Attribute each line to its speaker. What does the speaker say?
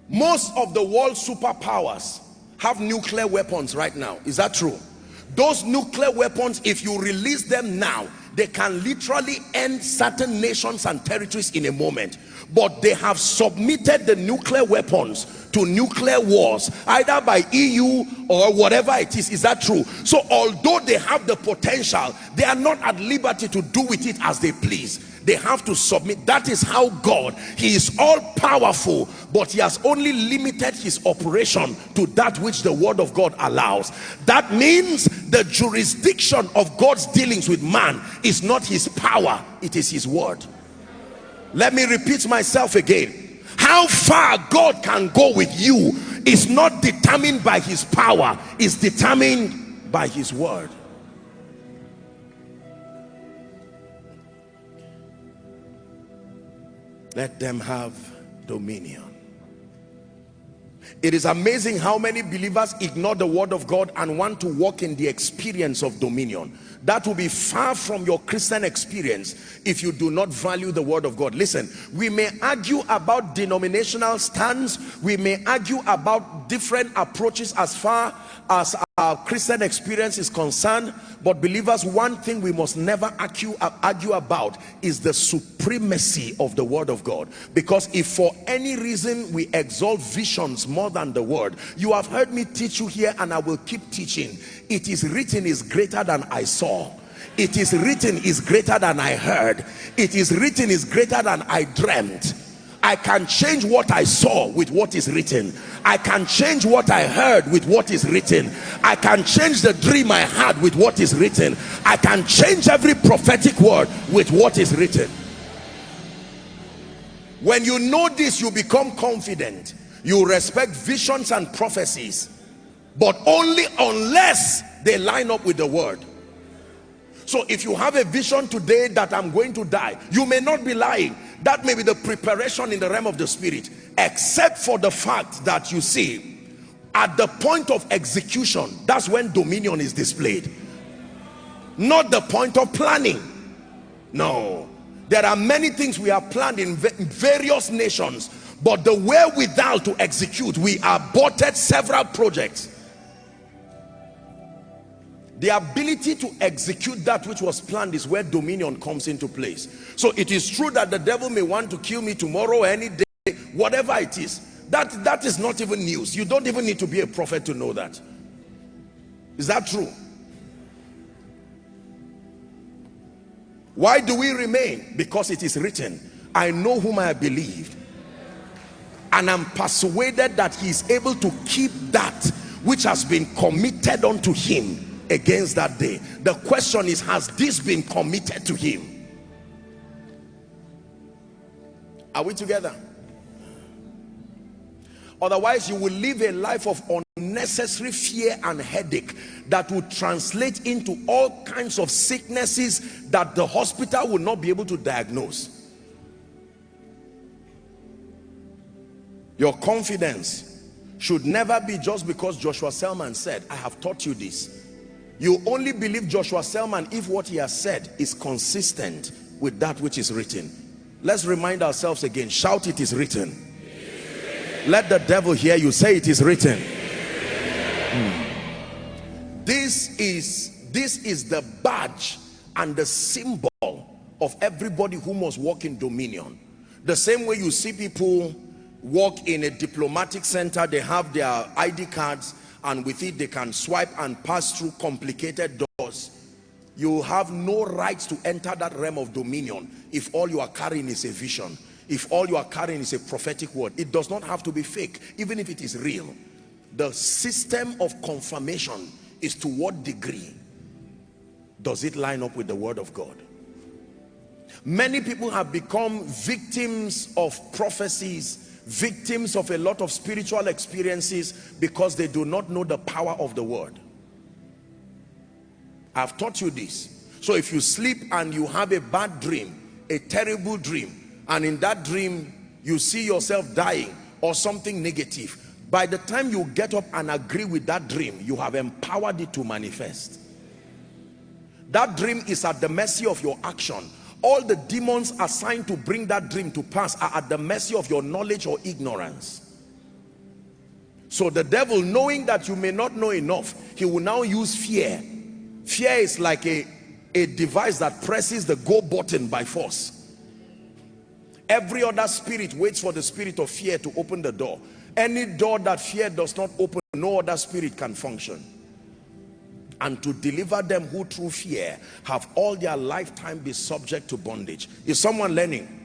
Speaker 1: Most of the world's superpowers have nuclear weapons right now. Is that true? Those nuclear weapons, if you release them now, they can literally end certain nations and territories in a moment. But they have submitted the nuclear weapons to nuclear wars, either by EU or whatever it is. Is that true? So although they have the potential, they are not at liberty to do with it as they please. They have to submit. That is how God, he is all powerful, but he has only limited his operation to that which the word of God allows. That means the jurisdiction of God's dealings with man is not his power, it is his word. Let me repeat myself again. How far God can go with you is not determined by his power, it's determined by his word. Let them have dominion. It is amazing how many believers ignore the word of God and want to walk in the experience of dominion. That will be far from your Christian experience if you do not value the word of God. Listen, we may argue about denominational stands, we may argue about different approaches as far as our Christian experience is concerned, but believers, one thing we must never argue about is the supremacy of the word of God. Because if for any reason we exalt visions more than the word, you have heard me teach you here, and I will keep teaching. It is written is greater than I saw. It is written is greater than I heard. It is written is greater than I dreamt. I can change what I saw with what is written. I can change what I heard with what is written. I can change the dream I had with what is written. I can change every prophetic word with what is written. When you know this, you become confident. You respect visions and prophecies, but only unless they line up with the word. So if you have a vision today that I'm going to die, you may not be lying. That may be the preparation in the realm of the spirit, except for the fact that, you see, at the point of execution, that's when dominion is displayed, not the point of planning. No, there are many things we have planned in various nations, but the wherewithal to execute, we aborted several projects. The ability to execute that which was planned is where dominion comes into place. So it is true that the devil may want to kill me tomorrow, any day, whatever it is. That is not even news. You don't even need to be a prophet to know that. Is that true? Why do we remain? Because it is written, I know whom I have believed, and I'm persuaded that he is able to keep that which has been committed unto him against that day. The question is, has this been committed to him? Are we together? Otherwise, you will live a life of unnecessary fear and headache that will translate into all kinds of sicknesses that the hospital will not be able to diagnose. Your confidence should never be just because Joshua Selman said, I have taught you this. You only believe Joshua Selman if what he has said is consistent with that which is written. Let's remind ourselves again. Shout, it is written. Let the devil hear you. Say, it is written. This is the badge and the symbol of everybody who must walk in dominion. The same way you see people walk in a diplomatic center, they have their ID cards, and with it they can swipe and pass through complicated doors. You have no right to enter that realm of dominion if all you are carrying is a vision, if all you are carrying is a prophetic word. It does not have to be fake, even if it is real. The system of confirmation is to what degree does it line up with the word of God. Many people have become victims of prophecies, victims of a lot of spiritual experiences, because they do not know the power of the word. I've taught you this. So if you sleep and you have a bad dream, a terrible dream, and in that dream you see yourself dying or something negative, by the time you get up and agree with that dream, you have empowered it to manifest. That dream is at the mercy of your action. All the demons assigned to bring that dream to pass are at the mercy of your knowledge or ignorance. So the devil, knowing that you may not know enough, he will now use fear. Fear is like a device that presses the go button by force. Every other spirit waits for the spirit of fear to open the door. Any door that fear does not open, no other spirit can function. And to deliver them who through fear have all their lifetime be subject to bondage. Is someone learning?